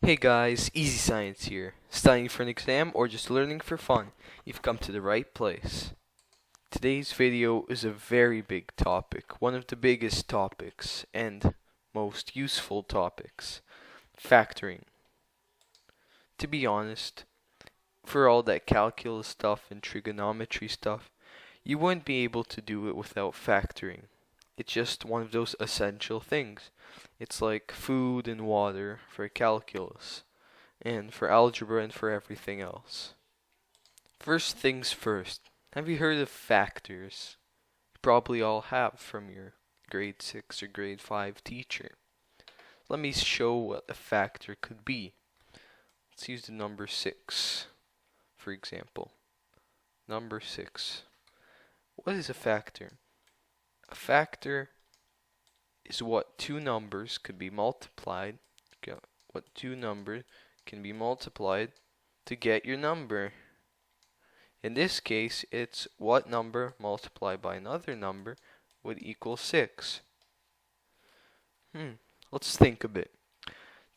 Hey guys, Easy Science here. Studying for an exam or just learning for fun? You've come to the right place. Today's video is a very big topic, one of the biggest topics and most useful topics, factoring. To be honest, for all that calculus stuff and trigonometry stuff, you wouldn't be able to do it without factoring. It's just one of those essential things. It's like food and water for calculus, and for algebra and for everything else. First things first, have you heard of factors? You probably all have from your grade 6 or grade 5 teacher. Let me show what a factor could be. Let's use the number 6, for example. Number 6. What is a factor? A factor is what two numbers could be multiplied, can be multiplied to get your number. In this case, it's what number multiplied by another number would equal 6. Let's think a bit.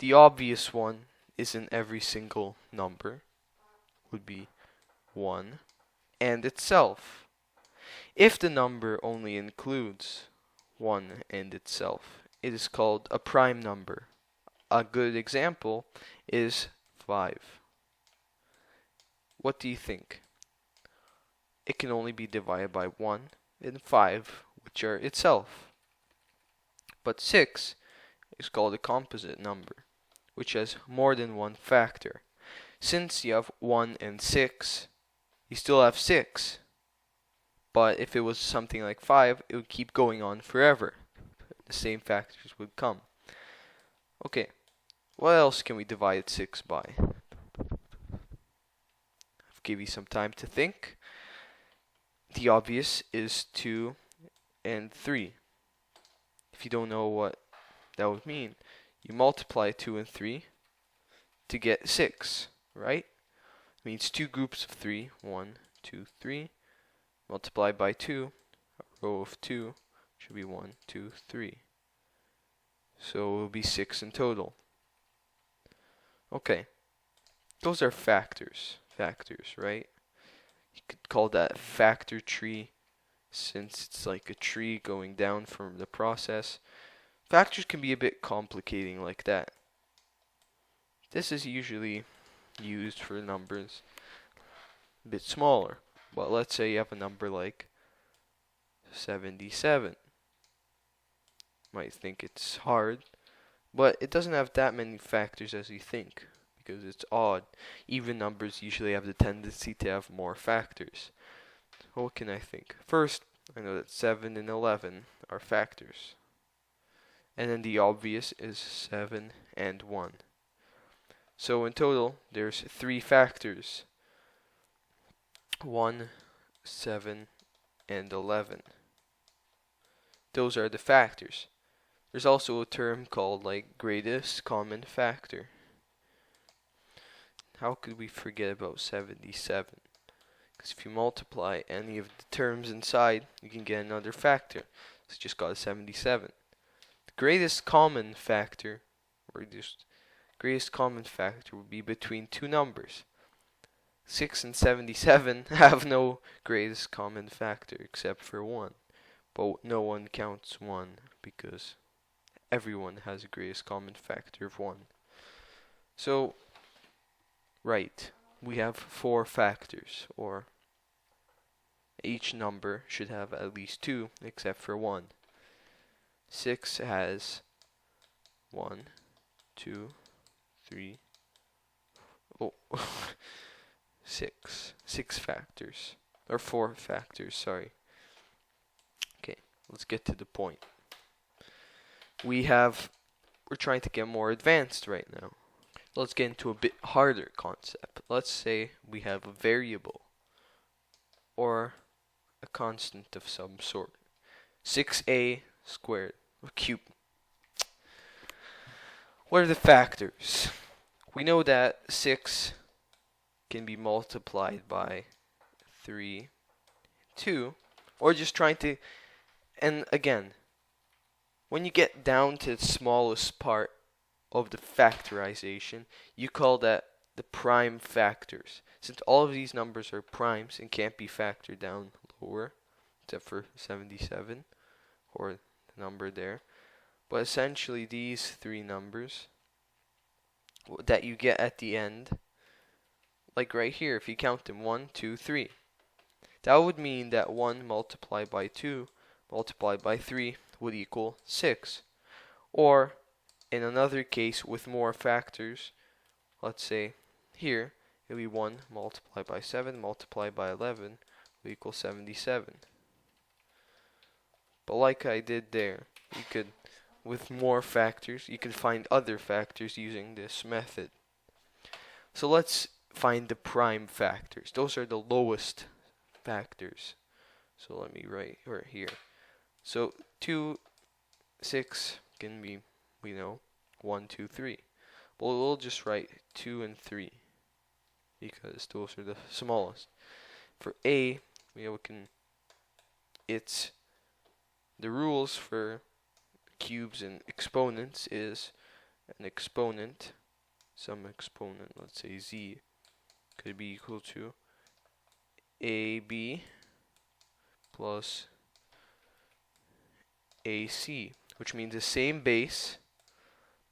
The obvious one is in every single number, would be 1 and itself. If the number only includes 1 and itself, it is called a prime number. A good example is 5. What do you think? It can only be divided by 1 and 5, which are itself. But 6 is called a composite number, which has more than one factor. Since you have 1 and 6, you still have 6. But if it was something like 5, it would keep going on forever. The same factors would come. Okay, what else can we divide 6 by? I'll give you some time to think. The obvious is 2 and 3. If you don't know what that would mean, you multiply 2 and 3 to get 6, right? It means two groups of 3, 1, 2, 3, multiplied by 2, a row of 2 should be 1, 2, 3. So it will be 6 in total. Okay, those are factors, right? You could call that factor tree, since it's like a tree going down from the process. Factors can be a bit complicating like that. This is usually used for numbers a bit smaller. But let's say you have a number like 77. You might think it's hard, but it doesn't have that many factors as you think, because it's odd. Even numbers usually have the tendency to have more factors. What can I think? First, I know that 7 and 11 are factors. And then the obvious is 7 and 1. So in total, there's 3 factors. 1, 7, and 11. Those are the factors. There's also a term called like greatest common factor. How could we forget about 77? Because if you multiply any of the terms inside, you can get another factor. So just got a 77. The greatest common factor, would be between two numbers. 6 and 77 have no greatest common factor except for 1. But no one counts 1 because everyone has a greatest common factor of 1. So, right, we have 4 factors, or each number should have at least 2 except for 1. 6 has 1, 2, 3, oh, 6 factors, or 4 factors, sorry. Okay, let's get to the point. We're trying to get more advanced right now. Let's get into a bit harder concept. Let's say we have a variable, or a constant of some sort. 6a squared, or cube. What are the factors? We know that 6 can be multiplied by 3, 2, or just trying to, and again, when you get down to the smallest part, of the factorization, you call that the prime factors. Since all of these numbers are primes and can't be factored down lower, except for 77, or the number there. But essentially these three numbers that you get at the end, like right here, if you count them, 1, 2, 3, that would mean that 1 multiplied by 2 multiplied by 3 would equal 6. Or, in another case with more factors, let's say here, it would be 1 multiplied by 7 multiplied by 11 would equal 77. But like I did there, you could, with more factors, you can find other factors using this method. So let's find the prime factors. Those are the lowest factors. So let me write right here. So 2, 6 can be, we know, 1, 2, 3. Well, we'll just write 2 and 3 because those are the smallest. For A, it's the rules for cubes and exponents is an exponent, some exponent, let's say z, could be equal to AB plus AC, which means the same base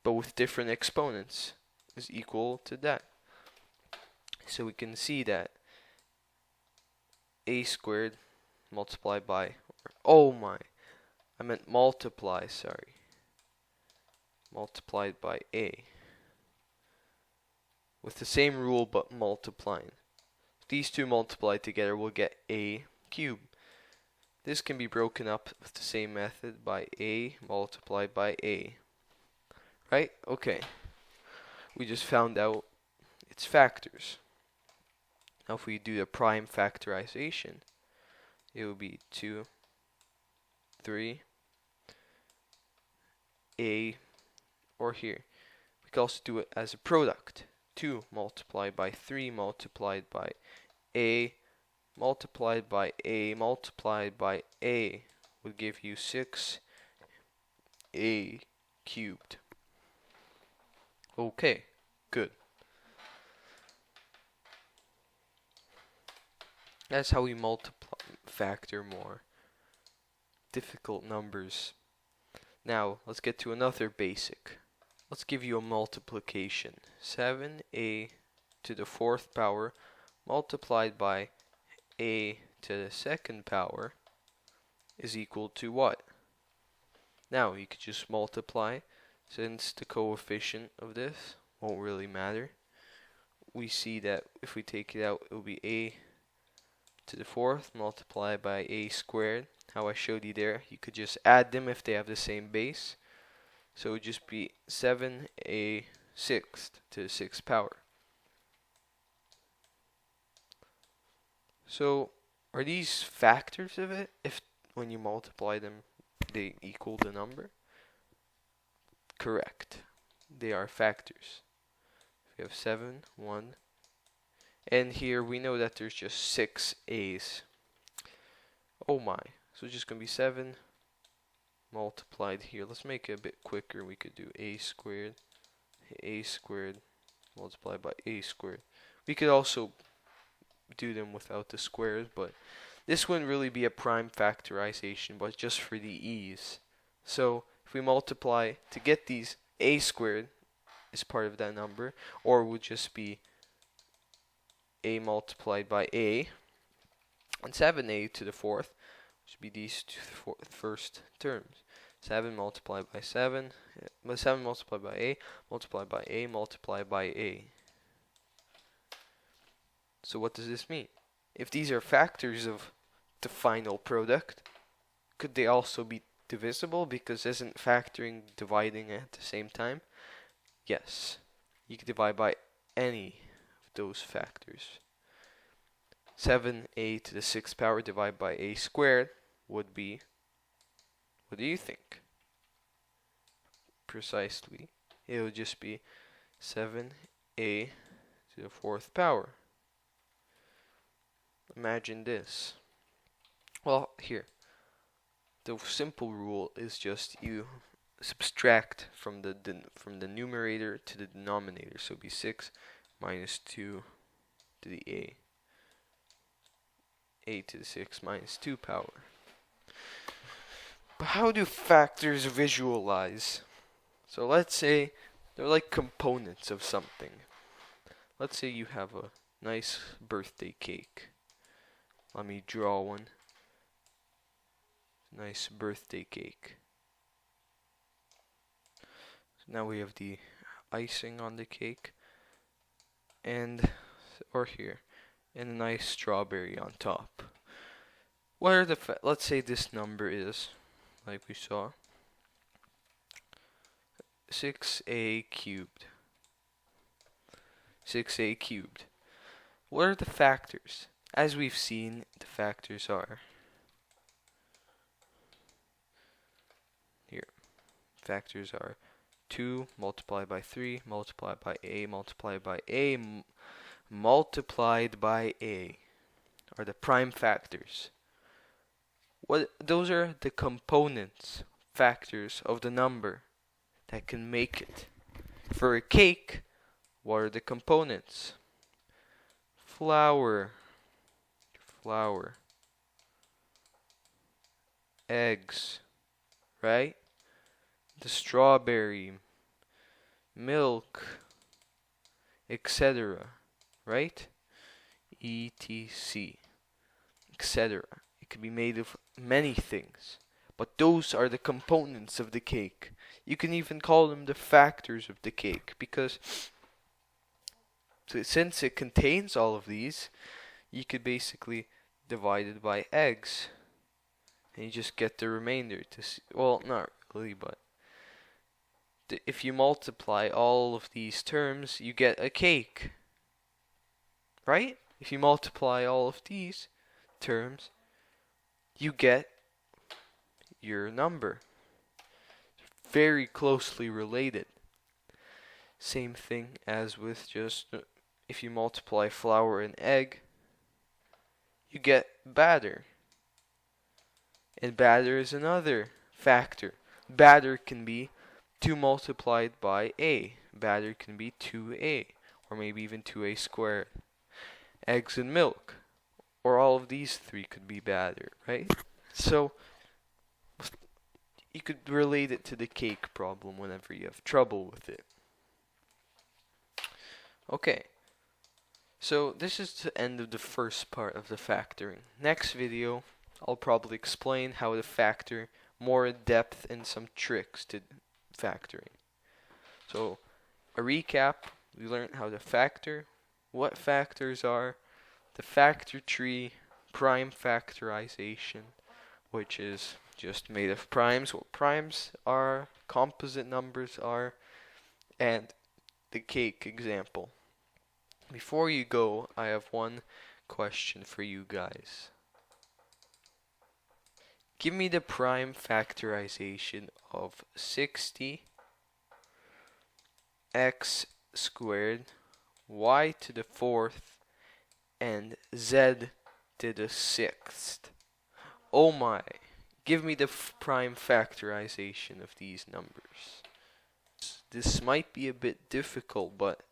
but with different exponents is equal to that. So we can see that a squared multiplied by, oh my, I meant multiply, sorry, multiplied by a, with the same rule but multiplying. These two multiplied together will get a cubed. This can be broken up with the same method by a multiplied by a. Right? Okay. We just found out its factors. Now if we do the prime factorization, it will be 2, 3, a, or here. We can also do it as a product. 2 multiplied by 3 multiplied by a multiplied by a multiplied by a would give you 6a cubed. Okay, good. That's how we multiply, factor more difficult numbers. Now, let's get to another basic. Let's give you a multiplication. 7a to the 4th power multiplied by a to the 2nd power is equal to what? Now, you could just multiply, since the coefficient of this won't really matter. We see that if we take it out, it will be a to the 4th multiplied by a squared. How I showed you there, you could just add them if they have the same base. So it would just be 7a sixth to the 6th power. So are these factors of it? If when you multiply them, they equal the number? Correct. They are factors. We have 7, 1, and here we know that there's just 6 a's. Oh my. So it's just going to be 7 multiplied here. Let's make it a bit quicker. We could do a squared multiplied by a squared. We could also do them without the squares, but this wouldn't really be a prime factorization, but just for the ease. So if we multiply to get these, a squared is part of that number, or would just be a multiplied by a, and 7a to the 4th, which would be these two first terms. 7 multiplied by 7, 7 multiplied by a, multiplied by a, multiplied by a. So what does this mean? If these are factors of the final product, could they also be divisible, because isn't factoring dividing at the same time? Yes. You can divide by any of those factors. 7a to the 6th power divided by a squared would be, what do you think? Precisely, it would just be 7a to the 4th power. Imagine this. Well, here, the simple rule is just you subtract from the numerator to the denominator. So it'd be 6 minus 2 to the a to the 6 minus 2 power. But how do factors visualize? So let's say they're like components of something. Let's say you have a nice birthday cake. Let me draw one. Nice birthday cake. So now we have the icing on the cake, and here, and a nice strawberry on top. What are the let's say this number is, like we saw, 6a cubed. 6a cubed. What are the factors? As we've seen, the factors are here. Factors are 2 multiplied by 3 multiplied by a multiplied by a multiplied by a are the prime factors. Those are the components, factors of the number that can make it. For a cake, what are the components? Flour, eggs, right? The strawberry, milk, etc., right? etc., etc. It can be made of many things, but those are the components of the cake. You can even call them the factors of the cake, because since it contains all of these, you could basically divide it by eggs, and you just get the remainder to well, not really, but if you multiply all of these terms, you get a cake, right? If you multiply all of these terms, you get your number. Very closely related. Same thing as with just if you multiply flour and egg, you get batter. And batter is another factor. Batter can be 2 multiplied by a. Batter can be 2a, or maybe even 2a squared. Eggs and milk, or all of these three could be batter, right? So you could relate it to the cake problem whenever you have trouble with it. Okay, so this is the end of the first part of the factoring. Next video, I'll probably explain how to factor more in depth and some tricks to factoring. So, a recap, we learned how to factor, what factors are, the factor tree, prime factorization, which is just made of primes, what primes are, composite numbers are, and the cake example. Before you go, I have one question for you guys. Give me the prime factorization of 60 x squared, y to the 4th, and z to the 6th. Oh my! Give me the prime factorization of these numbers. This might be a bit difficult, but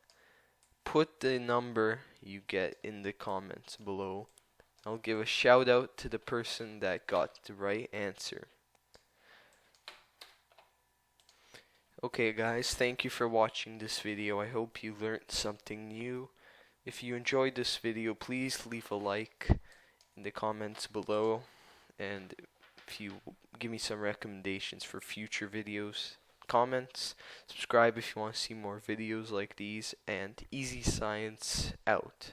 put the number you get in the comments below. I'll give a shout out to the person that got the right answer. Okay guys, thank you for watching this video. I hope you learned something new. If you enjoyed this video, please leave a like in the comments below, and if you give me some recommendations for future videos, comments, subscribe if you want to see more videos like these, and Easy Science out.